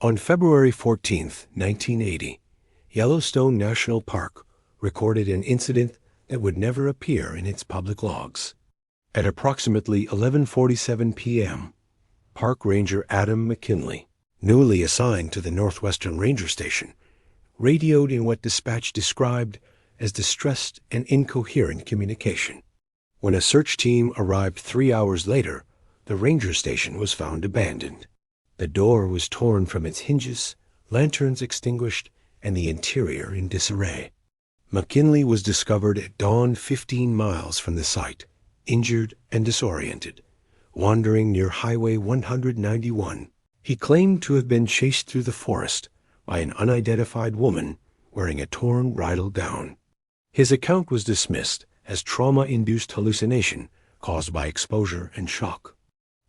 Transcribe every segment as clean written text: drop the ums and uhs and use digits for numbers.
On February 14, 1980, Yellowstone National Park recorded an incident that would never appear in its public logs. At approximately 11:47 p.m., Park Ranger Adam McKinley, newly assigned to the Northwestern Ranger Station, radioed in what dispatch described as distressed and incoherent communication. When a search team arrived 3 hours later, the ranger station was found abandoned. The door was torn from its hinges, lanterns extinguished, and the interior in disarray. McKinley was discovered at dawn 15 miles from the site, injured and disoriented, wandering near Highway 191. He claimed to have been chased through the forest by an unidentified woman wearing a torn bridal gown. His account was dismissed as trauma-induced hallucination caused by exposure and shock.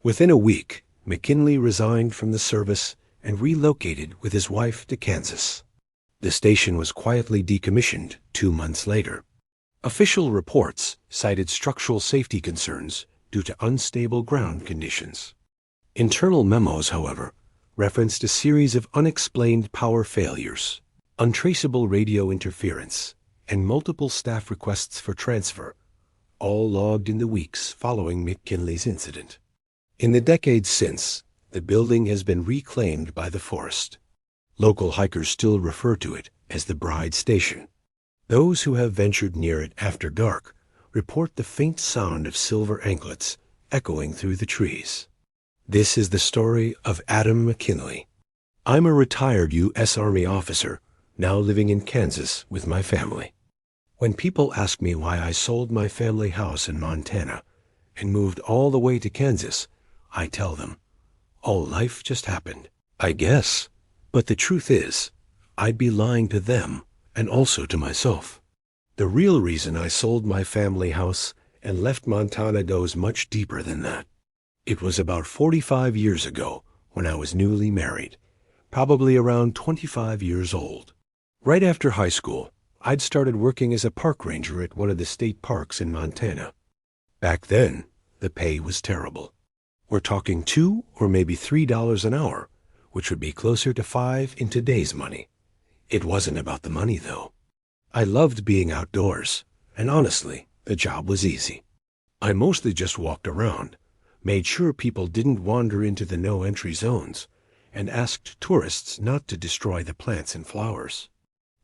Within a week, McKinley resigned from the service and relocated with his wife to Kansas. The station was quietly decommissioned 2 months later. Official reports cited structural safety concerns due to unstable ground conditions. Internal memos, however, referenced a series of unexplained power failures, untraceable radio interference, and multiple staff requests for transfer, all logged in the weeks following McKinley's incident. In the decades since, the building has been reclaimed by the forest. Local hikers still refer to it as the Bride Station. Those who have ventured near it after dark report the faint sound of silver anklets echoing through the trees. This is the story of Adam McKinley. I'm a retired U.S. Army officer, now living in Kansas with my family. When people ask me why I sold my family house in Montana and moved all the way to Kansas, I tell them, "Oh, life just happened, I guess." But the truth is, I'd be lying to them and also to myself. The real reason I sold my family house and left Montana goes much deeper than that. It was about 45 years ago when I was newly married, probably around 25 years old. Right after high school, I'd started working as a park ranger at one of the state parks in Montana. Back then, the pay was terrible. We're talking $2 or maybe $3 an hour, which would be closer to $5 in today's money. It wasn't about the money, though. I loved being outdoors, and honestly, the job was easy. I mostly just walked around, made sure people didn't wander into the no-entry zones, and asked tourists not to destroy the plants and flowers.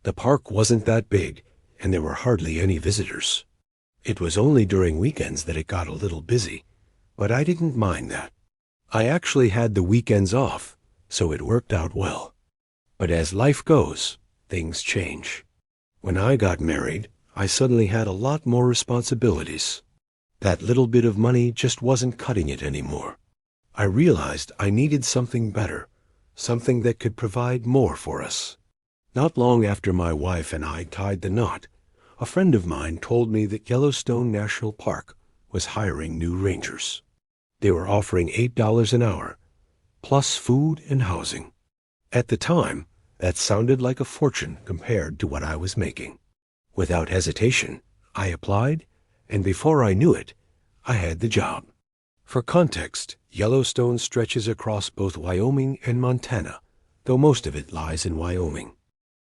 The park wasn't that big, and there were hardly any visitors. It was only during weekends that it got a little busy, but I didn't mind that. I actually had the weekends off, so it worked out well. But as life goes, things change. When I got married, I suddenly had a lot more responsibilities. That little bit of money just wasn't cutting it anymore. I realized I needed something better, something that could provide more for us. Not long after my wife and I tied the knot, a friend of mine told me that Yellowstone National Park was hiring new rangers. They were offering $8 an hour, plus food and housing. At the time, that sounded like a fortune compared to what I was making. Without hesitation, I applied, and before I knew it, I had the job. For context, Yellowstone stretches across both Wyoming and Montana, though most of it lies in Wyoming.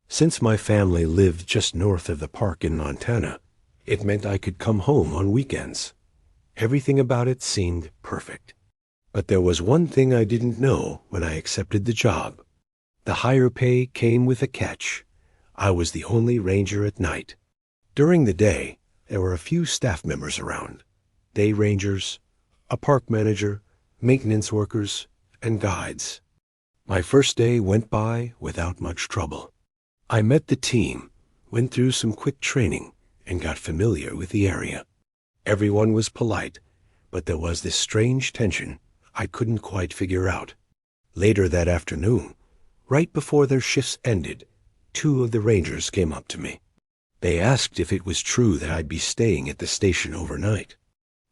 Since my family lived just north of the park in Montana, it meant I could come home on weekends. Everything about it seemed perfect. But there was one thing I didn't know when I accepted the job. The higher pay came with a catch. I was the only ranger at night. During the day, there were a few staff members around. Day rangers, a park manager, maintenance workers, and guides. My first day went by without much trouble. I met the team, went through some quick training, and got familiar with the area. Everyone was polite, but there was this strange tension I couldn't quite figure out. Later that afternoon, right before their shifts ended, 2 of the rangers came up to me. They asked if it was true that I'd be staying at the station overnight.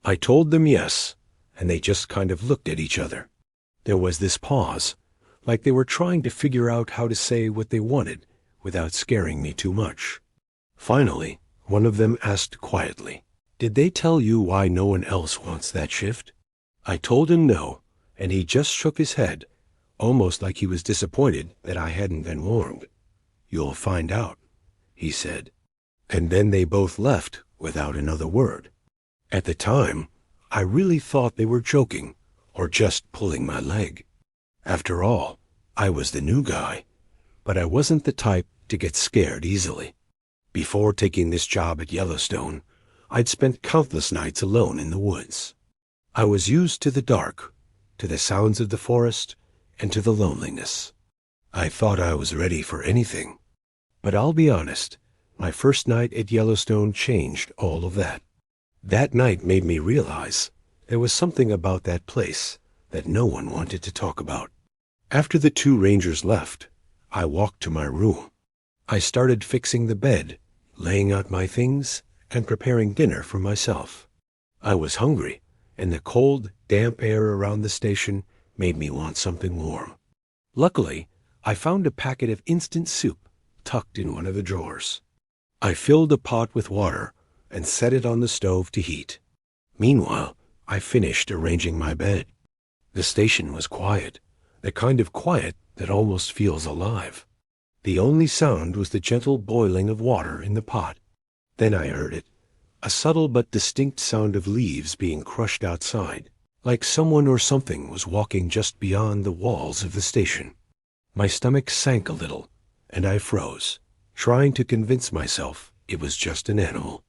I told them yes, and they just kind of looked at each other. There was this pause, like they were trying to figure out how to say what they wanted without scaring me too much. Finally, one of them asked quietly, "Did they tell you why no one else wants that shift?" I told him no, and he just shook his head. almost like he was disappointed that I hadn't been warned. "You'll find out," he said. And then they both left without another word. At the time, I really thought they were joking or just pulling my leg. After all, I was the new guy, but I wasn't the type to get scared easily. Before taking this job at Yellowstone, I'd spent countless nights alone in the woods. I was used to the dark, to the sounds of the forest, and to the loneliness. I thought I was ready for anything. But I'll be honest, my first night at Yellowstone changed all of that. That night made me realize there was something about that place that no one wanted to talk about. After the two rangers left, I walked to my room. I started fixing the bed, laying out my things, and preparing dinner for myself. I was hungry, and the cold, damp air around the station made me want something warm. Luckily, I found a packet of instant soup tucked in one of the drawers. I filled a pot with water and set it on the stove to heat. Meanwhile, I finished arranging my bed. The station was quiet, the kind of quiet that almost feels alive. The only sound was the gentle boiling of water in the pot. Then I heard it, a subtle but distinct sound of leaves being crushed outside, like someone or something was walking just beyond the walls of the station. My stomach sank a little, and I froze, trying to convince myself it was just an animal.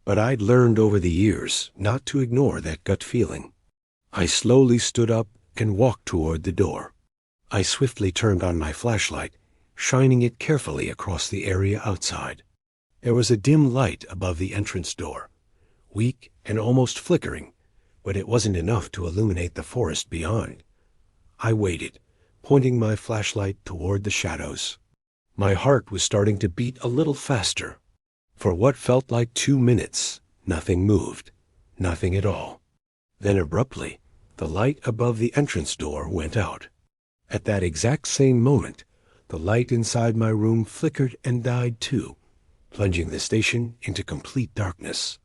But I'd learned over the years not to ignore that gut feeling. I slowly stood up and walked toward the door. I swiftly turned on my flashlight, shining it carefully across the area outside. There was a dim light above the entrance door, weak and almost flickering, but it wasn't enough to illuminate the forest beyond. I waited, pointing my flashlight toward the shadows. My heart was starting to beat a little faster. For what felt like 2 minutes, nothing moved, nothing at all. Then abruptly, the light above the entrance door went out. At that exact same moment, the light inside my room flickered and died too, plunging the station into complete darkness.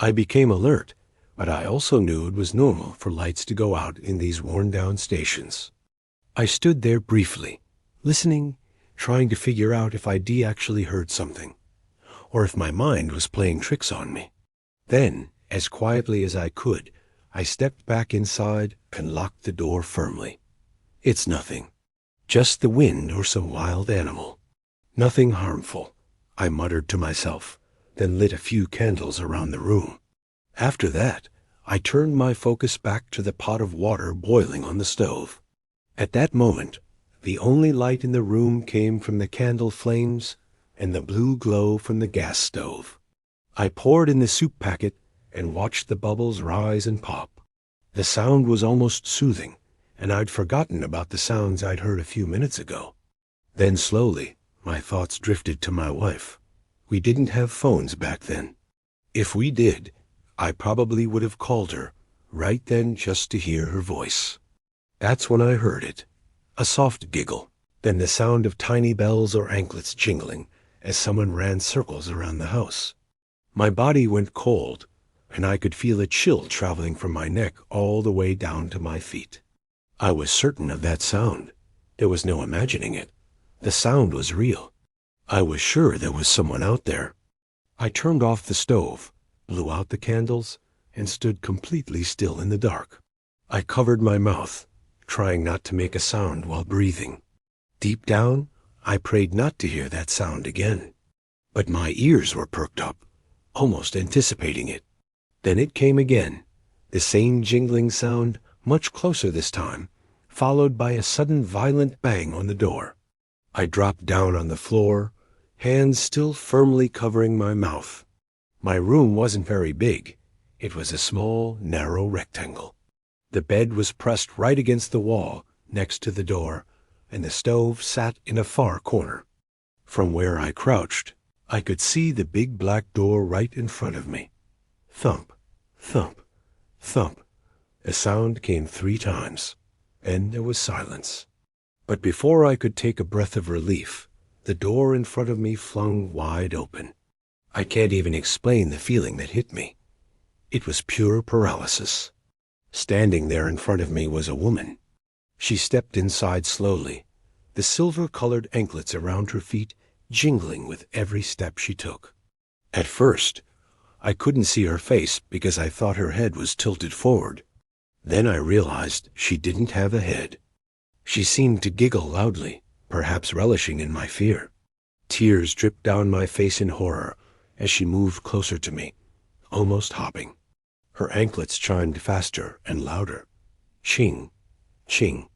I became alert, but I also knew it was normal for lights to go out in these worn-down stations. I stood there briefly, listening, trying to figure out if I'd actually heard something, or if my mind was playing tricks on me. Then, as quietly as I could, I stepped back inside and locked the door firmly. "It's nothing. Just the wind or some wild animal. Nothing harmful," I muttered to myself, then lit a few candles around the room. After that, I turned my focus back to the pot of water boiling on the stove. At that moment, the only light in the room came from the candle flames and the blue glow from the gas stove. I poured in the soup packet and watched the bubbles rise and pop. The sound was almost soothing, and I'd forgotten about the sounds I'd heard a few minutes ago. Then slowly, my thoughts drifted to my wife. We didn't have phones back then. If we did, I probably would have called her right then just to hear her voice. That's when I heard it, a soft giggle, then the sound of tiny bells or anklets jingling as someone ran circles around the house. My body went cold, and I could feel a chill traveling from my neck all the way down to my feet. I was certain of that sound. There was no imagining it. The sound was real. I was sure there was someone out there. I turned off the stove, blew out the candles, and stood completely still in the dark. I covered my mouth, trying not to make a sound while breathing. Deep down, I prayed not to hear that sound again. But my ears were perked up, almost anticipating it. Then it came again, the same jingling sound, much closer this time, followed by a sudden violent bang on the door. I dropped down on the floor, hands still firmly covering my mouth. My room wasn't very big. It was a small, narrow rectangle. The bed was pressed right against the wall, next to the door, and the stove sat in a far corner. From where I crouched, I could see the big black door right in front of me. Thump, thump, thump. A sound came 3 times, and there was silence. But before I could take a breath of relief, the door in front of me flung wide open. I can't even explain the feeling that hit me. It was pure paralysis. Standing there in front of me was a woman. She stepped inside slowly, the silver-colored anklets around her feet jingling with every step she took. At first, I couldn't see her face because I thought her head was tilted forward. Then I realized she didn't have a head. She seemed to giggle loudly, perhaps relishing in my fear. Tears dripped down my face in horror as she moved closer to me, almost hopping. Her anklets chimed faster and louder. Ching, ching.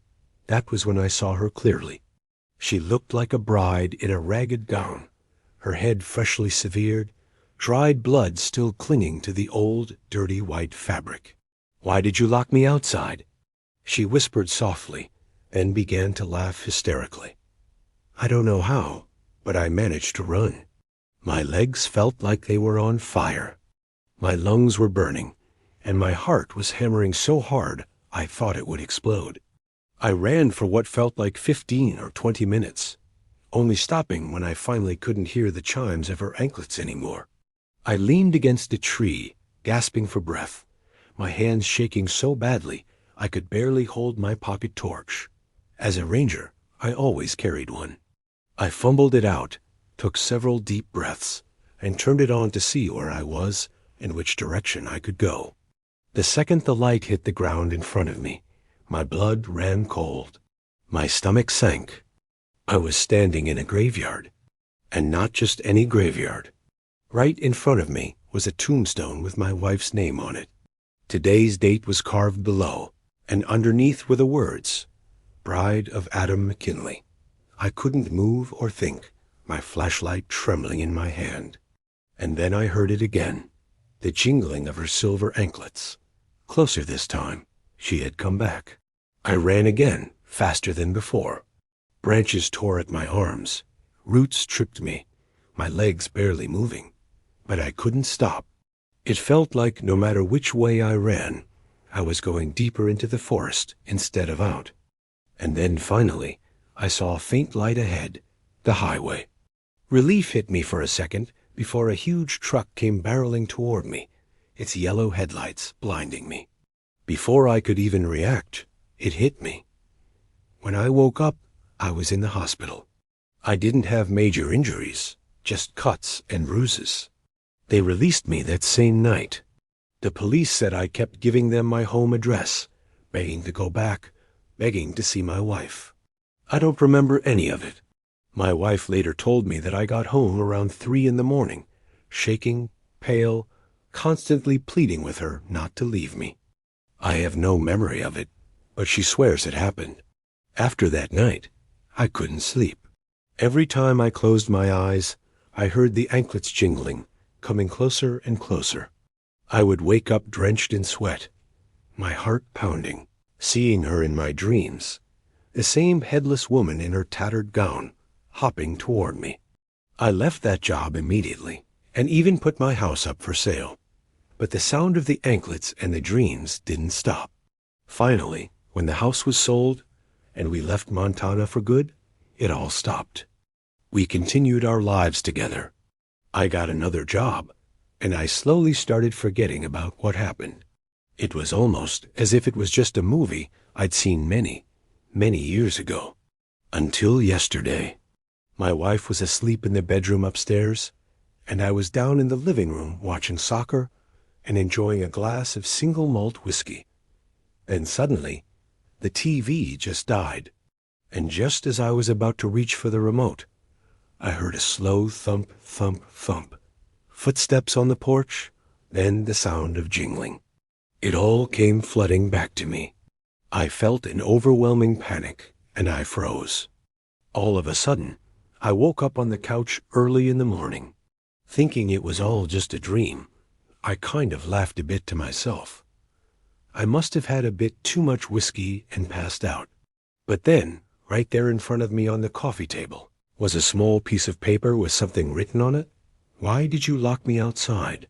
That was when I saw her clearly. She looked like a bride in a ragged gown, her head freshly severed, dried blood still clinging to the old, dirty white fabric. "Why did you lock me outside?" She whispered softly, then began to laugh hysterically. I don't know how, but I managed to run. My legs felt like they were on fire. My lungs were burning, and my heart was hammering so hard I thought it would explode. I ran for what felt like 15 or 20 minutes, only stopping when I finally couldn't hear the chimes of her anklets anymore. I leaned against a tree, gasping for breath, my hands shaking so badly I could barely hold my pocket torch. As a ranger, I always carried one. I fumbled it out, took several deep breaths, and turned it on to see where I was and which direction I could go. The second the light hit the ground in front of me, my blood ran cold. My stomach sank. I was standing in a graveyard, and not just any graveyard. Right in front of me was a tombstone with my wife's name on it. Today's date was carved below, and underneath were the words, Bride of Adam McKinley. I couldn't move or think, my flashlight trembling in my hand. And then I heard it again, the jingling of her silver anklets. Closer this time. She had come back. I ran again, faster than before. Branches tore at my arms. Roots tripped me, my legs barely moving. But I couldn't stop. It felt like no matter which way I ran, I was going deeper into the forest instead of out. And then finally, I saw a faint light ahead, the highway. Relief hit me for a second before a huge truck came barreling toward me, its yellow headlights blinding me. Before I could even react, it hit me. When I woke up, I was in the hospital. I didn't have major injuries, just cuts and bruises. They released me that same night. The police said I kept giving them my home address, begging to go back, begging to see my wife. I don't remember any of it. My wife later told me that I got home around 3 a.m, shaking, pale, constantly pleading with her not to leave me. I have no memory of it, but she swears it happened. After that night, I couldn't sleep. Every time I closed my eyes, I heard the anklets jingling, coming closer and closer. I would wake up drenched in sweat, my heart pounding, seeing her in my dreams, the same headless woman in her tattered gown, hopping toward me. I left that job immediately, and even put my house up for sale. But the sound of the anklets and the dreams didn't stop. Finally, when the house was sold, and we left Montana for good, it all stopped. We continued our lives together. I got another job, and I slowly started forgetting about what happened. It was almost as if it was just a movie I'd seen many, many years ago. Until yesterday. My wife was asleep in the bedroom upstairs, and I was down in the living room watching soccer and enjoying a glass of single malt whiskey. Then suddenly, the TV just died, and just as I was about to reach for the remote, I heard a slow thump, thump, thump. Footsteps on the porch, then the sound of jingling. It all came flooding back to me. I felt an overwhelming panic, and I froze. All of a sudden, I woke up on the couch early in the morning. Thinking it was all just a dream, I kind of laughed a bit to myself. I must have had a bit too much whiskey and passed out. But then, right there in front of me on the coffee table, was a small piece of paper with something written on it. Why did you lock me outside?